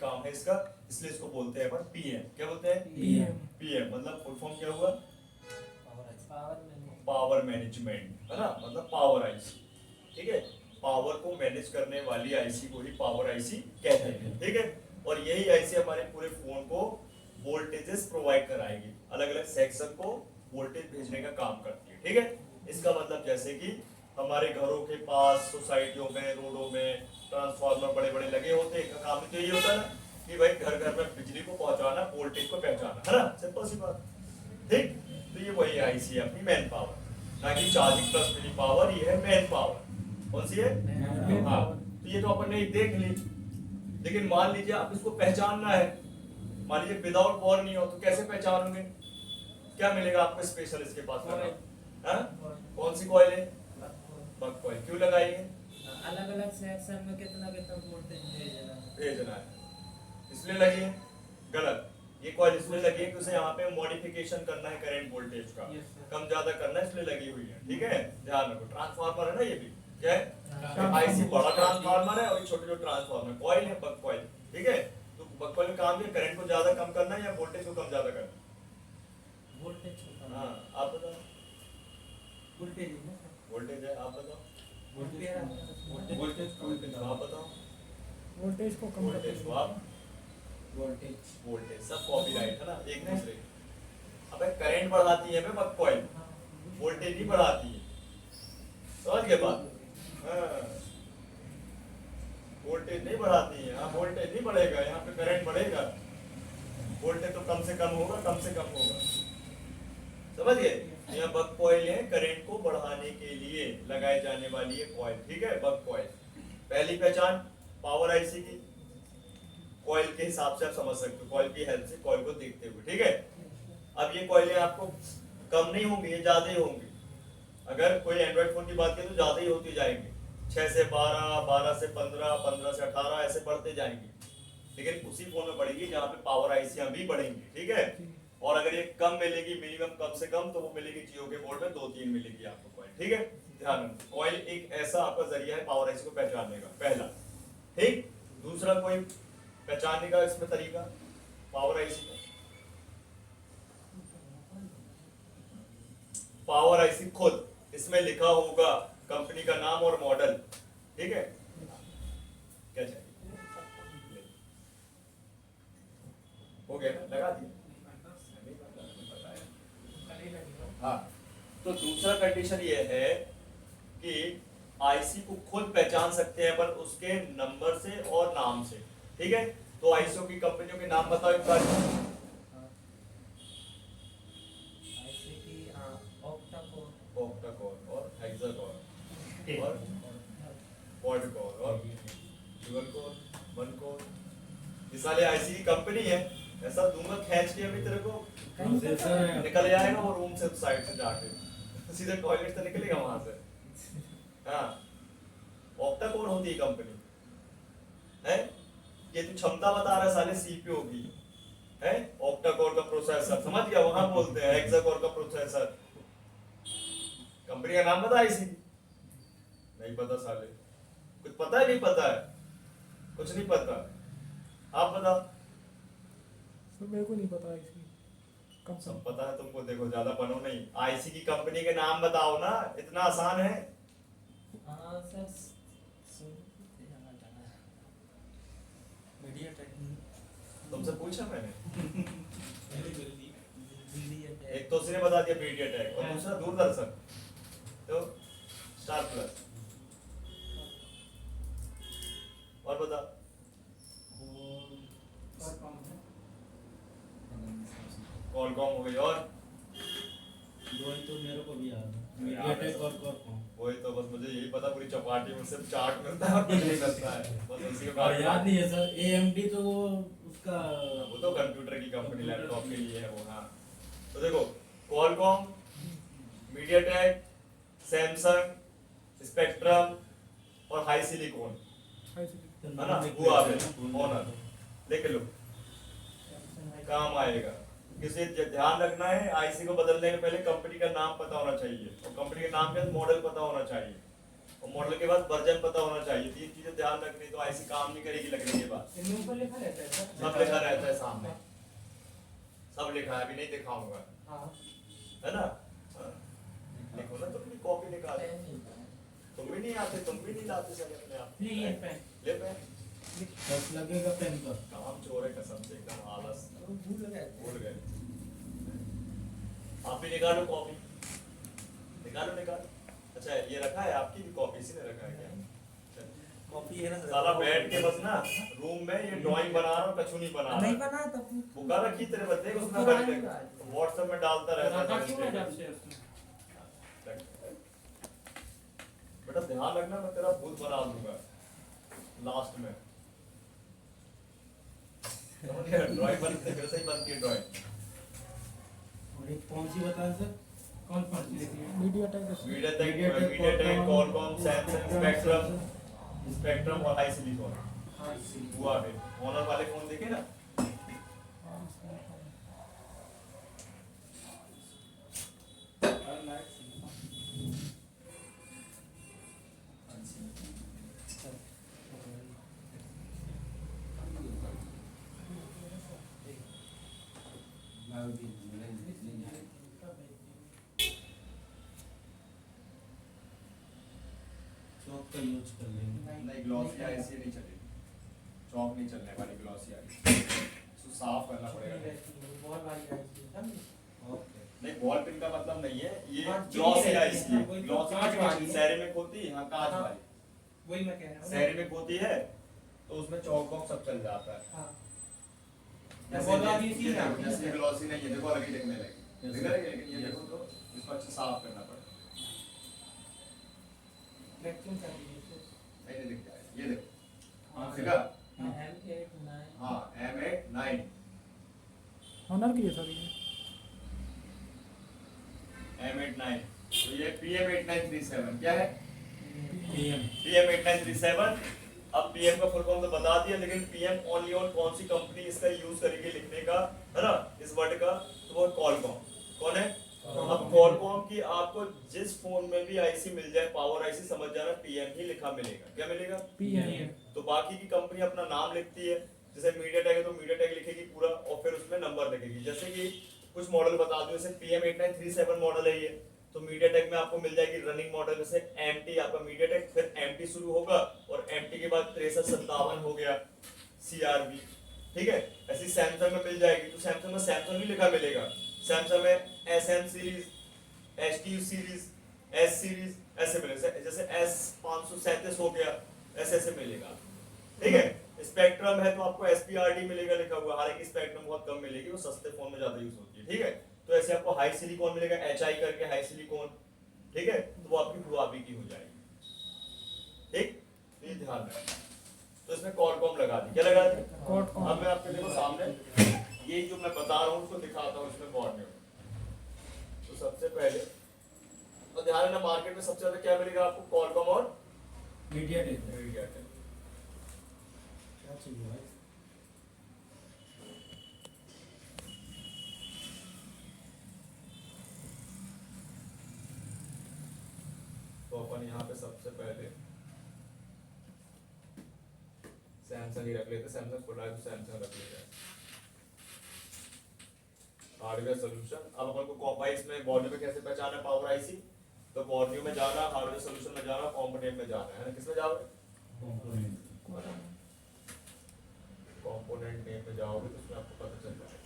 काम है इसका, इसलिए इसको बोलते हैं अपन पीएम। क्या बोलते हैं? पीएम मतलब फुल फॉर्म क्या हुआ? पावर मैनेजमेंट, है ना, मतलब पावर आईसी। ठीक है, पावर को मैनेज करने वाली आईसी को ही पावर आईसी कहते हैं। ठीक है, और यही आईसी हमारे पूरे फोन को वोल्टेजेस प्रोवाइड कराएगी, अलग अलग सेक्शन को वोल्टेज भेजने का काम करती है। ठीक है, इसका मतलब जैसे कि हमारे घरों के पास, सोसाइटियों में, रोडों में ट्रांसफार्मर बड़े बड़े लगे होते हैं, इनका काम तो यही होता है ना कि भाई घर घर में बिजली को पहुंचाना, वोल्टेज को पहुंचाना, है ना, सिंपल सी बात। ठीक, तो ये वही आईसी है अपनी मैन पावर, ना कि चार्जिंग प्लस मिली पावर, ये है मैन पावर। कौन सी है? हाँ, तो ये तो अपन ने देख ली, लेकिन मान लीजिए आप इसको पहचानना है, मान लीजिए विदाउट पावर नहीं हो तो कैसे पहचानोगे? क्या मिलेगा आपको स्पेशल इसके पास? कौन सी कॉइल है? बक कॉइल। क्यों लगाएंगे? अलग अलग सेक्शन में कितना कितना वोल्टेज भेजना है, इसलिए लगी है। गलत, ये कॉइल इसलिए लगी है कि उसे यहाँ पे मॉडिफिकेशन करना है करंट वोल्टेज का, कम ज्यादा करना है, इसलिए लगी हुई है। ठीक है, ध्यान रखो। ट्रांसफार्मर है ना, ये भी क्या है? आईसी बड़ा ट्रांसफार्मर है, और ये छोटे छोटे ट्रांसफार्मर कॉइल है, बक कॉइल। ठीक है, तो बक कॉइल में काम है करंट को ज्यादा कम करना है या वोल्टेज को कम ज्यादा करना? वोल्टेज। हाँ, आप बताओ। वोल्टेज वोल्टेज है, आप बताओ। वोल्टेज आप बताओ। वोल्टेज को कम वोल्टेज को आप वोल्टेज, सब कॉपीराइट है ना एक दूसरे। अबे करंट बढ़ाती है बे बक कॉइल, वोल्टेज नहीं बढ़ाती है, समझ गए बात? वोल्टेज नहीं बढ़ाती है। हाँ, वोल्टेज नहीं बढ़ेगा, यहाँ पे करंट बढ़ेगा, वोल्टेज तो कम से कम होगा, कम से कम होगा, समझ गए? यह बक कॉइल है करंट को बढ़ाने के लिए लगाई जाने वाली है कॉइल। ठीक है, बक कॉइल। पहली पहचान पावर आईसी की, कॉइल के हिसाब से आप समझ सकते हो, कॉइल की हेल्प से, कॉइल को देखते हुए। ठीक है, अब ये कॉइलें आपको कम नहीं होंगी, ये ज्यादा ही होंगी। अगर कोई एंड्रॉइड फोन की बात करें तो ज्यादा ही होती जाएंगी, 6 से 12, 12 से 15, 15 से 18 ऐसे बढ़ते जाएंगे। लेकिन उसी फोन में बढ़ेगी जहाँ पे पावर आईसियां भी बढ़ेंगी। ठीक है, और अगर ये कम मिलेगी, मिनिमम कम से कम, तो वो मिलेगी जियो के बोर्ड में 2-3 मिलेगी आपको कॉइल। ठीक है, ध्यान रखो, कॉइल एक ऐसा आपका जरिया है पावर आईसी को पहचानने का, पहला। ठीक, दूसरा कोई पहचानने का इसमें तरीका पावर आईसी का, पावर आईसी खुद, इसमें लिखा होगा कंपनी का नाम और मॉडल। ठीक है, क्या चाहिए? हो गया, लगा दिया। हाँ, तो दूसरा कंडीशन ये है कि आईसी को खुद पहचान सकते हैं, पर उसके नंबर से और नाम से। ठीक है, तो आईसीओ की कंपनियों के नाम बताओ एक बार। ऑक्टा-कोर और हेक्सा-कोर और क्वाड-कोर और ड्यूअल-कोर, वन-कोर। ये सारे आईसी की कंपनी है। ऐसा दूंगा खींच के अभी तेरे को, निकल जाएगा वो रूम से, साइड से जाके सीधे टॉयलेट से निकलेगा वहां से। हाँ, ऑक्टा-कोर होती है कंपनी है। ये तो क्षमता बता रहा है साले सीपीयू की है, ऑक्टा-कोर का प्रोसेसर, समझ गया? वहां बोलते हैं हेक्सा-कोर का प्रोसेसर। कंपनी का नाम पता है इसी? नहीं पता साले, कुछ पता है? नहीं पता है, कुछ नहीं पता। आप बताओ। मेरे को नहीं पता इसकी कम सब पता है तुमको, देखो ज्यादा बनो नहीं। आईसी की कंपनी के नाम बताओ ना, इतना आसान है। तुमसे पूछा मैंने एक तो उसने बता दिया मीडियाटेक, और दूसरा दूरदर्शन, तो स्टार प्लस। और बता। कॉलकॉम हो गई, और तो मेरे को भी याद है, मीडियाटेक और कॉलकॉम। वही तो, बस मुझे यही पता, पूरी चौपाटी में सिर्फ चार्ट मिलता है और कुछ नहीं मिलता है, बस उसी के बाद याद नहीं है सर। एएमडी तो वो उसका, वो तो कंप्यूटर की कंपनी, लैपटॉप के लिए है वो। हाँ, तो देखो कॉलकॉम, मीडियाटेक, सैमसंग, स्पेक्ट्रम और हाई सिलिकॉन, है ना, वो आ गए ऑनर। देख लो, काम आएगा। किसी ध्यान रखना है, आईसी को बदलने के पहले कंपनी का नाम पता होना चाहिए, और कंपनी के नाम के मॉडल पता होना चाहिए। और मॉडल के बाद वर्जन पता होना चाहिए। 3 चीजें ध्यान रखनी, तो आईसी काम नहीं करेगी लगने के बाद। इनमें ऊपर लिखा रहता है सर? सब लिखा रहता है सामने, सब लिखा है, अभी नहीं दिखाऊंगा, हाँ। है ना। हाँ। देखो ना, तुम भी कॉपी निकाल, तुम भी नहीं आते, तुम भी नहीं लाते सर अपने आप। ये पेन ले पेन, बस लगेगा पेन पर। काम चोर है कसम से, एकदम आलस, भूल गए। आप भी निकालो कॉपी, निकालो निकालो। अच्छा ये रखा है आपकी भी कॉपी, इसी ने रखा है क्या? कॉपी है ना सर? साला बैठ के बस ना रूम में ये ड्राइंग बना रहा हूँ, कछु नहीं बना नहीं रहा। बना तब बुका रखी तेरे बच्चे को, उसमें उसको कर बनाएगा। व्हाट्सएप में डालता रहता रखा है। क्यों है जब से उसने? बेटा ध्यान रखना, मैं तेरा भूत बना दूंगा लास्ट में। ड्राइंग बनती है, वैसे ही बनती है ड्राइंग। और एक कौन सी बताएं सर? कौन सी लिखी है? मीडियाटेक, कॉलकॉम, सैमसंग, स्पेक्ट्रम और हाई सिलिकॉन। हाँ हुआ है ऑनर वाले फोन देखे ना। चौक का यूज कर लेंगे। नहीं ग्लॉसी आईसी नहीं चलेगी, चौक नहीं चलने वाली ग्लॉसी आईसी, इसको साफ करना पड़ेगा। बहुत बारी आई थी। ओके। नहीं बॉल पिन का मतलब नहीं है ये, हाँ, ग्लॉसी ठीक है, आईसी है। वही तो ग्लॉसी कांच वाली है। सेरेमिक होती है, हाँ कांच हाँ। वाली वही मैं कह रहा हूँ। सेरेमिक होती है, तो उसमें चौक बॉक्स सब चल जाता है। हाँ। जैसे ग्लॉसी नहीं है, देखो अलग ही दिखने लगी, दिख रहा है, लेकिन ये देखो तो इसको अच्छे साफ करना पड़ेगा। वैक्यूम कर दीजिए। नहीं दिख जाएगा, ये देखो हाँ दिखा। M89 हाँ M89 ऑनर की है सर ये। M89, तो ये PM8937 क्या है? PM। PM8937। अब PM का फुल फॉर्म तो बता दिया, लेकिन PM ओनली ऑन कौन सी कंपनी इसका यूज करेगी लिखने का, है ना, इस वर्ड का, तो वो कॉलकॉम। कौन है? अब कॉलकॉम की आपको जिस फोन में भी आईसी मिल जाए, पावर आईसी, समझ जाना PM ही लिखा मिलेगा। क्या मिलेगा? PM। तो बाकी की कंपनी अपना नाम लिखती है, जैसे मीडियाटेक है तो मीडियाटेक लिखेगी पूरा, और फिर उसमें नंबर लिखेगी। जैसे कि कुछ मॉडल बता दूं, जैसे PM8937 मॉडल है ये, तो मीडियाटेक में आपको मिल जाएगी रनिंग मॉडल, जैसे MT आपका मीडियाटेक, फिर MT शुरू होगा, और MT के बाद 6357 हो गया CRV, ठीक है। ऐसी सैमसंग में मिल जाएगी, तो सैमसंग में सैमसंग ही लिखा मिलेगा। सैमसंग में SM series, HT series, S series ऐसे मिलेगा, जैसे S537 हो गया, ऐसे मिलेगा, ठीक है। स्पेक्ट्रम है तो आपको SPRD मिलेगा लिखा हुआ, हालांकि स्पेक्ट्रम बहुत कम मिलेगी, वो सस्ते फोन में ज्यादा यूज होती है, ठीक है। तो ऐसे आपको हाई सिलिकॉन मिलेगा, HI करके हाई सिलिकॉन, ठीक है, तो वो आपकी हुआवी की हो जाएगी, ठीक। तो ये ध्यान रखना। तो इसमें कॉलकॉम लगा दी, क्या लगा दी? कॉलकॉम। अब मैं आपके देखो सामने ये जो मैं बता रहा हूँ उसको दिखाता हूँ इसमें बोर्ड में। तो सबसे पहले तो ध्यान रखना, मार्केट में सबसे ज्यादा क्या मिलेगा आपको? कॉलकॉम और मीडियाटेक। मीडियाटेक। क्या चाहिए भाई? तो अपन यहाँ पे सबसे पहले सैमसंग ही रख लेते, सैमसंग खुला है तो सैमसंग रख लेते हैं। हार्डवेयर सोल्यूशन, अब अपन को कॉपाई इसमें बॉर्डर में कैसे पहचाना है पावर आईसी, तो बॉर्डर में जाना, हार्डवेयर सोल्यूशन में जाना, कंपोनेंट में जाना है ना, किसमें जाओगे? कंपोनेंट। कंपोनेंट नेम में जाओगे तो उसमें आपको पता चल जाएगा।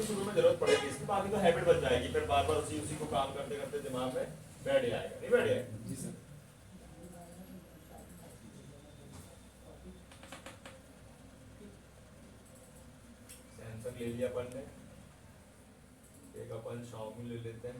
शुरू में जरूरत पड़ेगी इसकी, बाकी तो हैबिट बन जाएगी, फिर बार बार उसी को काम करते करते दिमाग में बैठ जाएगा, नहीं बैठ जाएगा? जी सर। सैमसंग ले लिया अपन ने, एक अपन Xiaomi ले लेते हैं।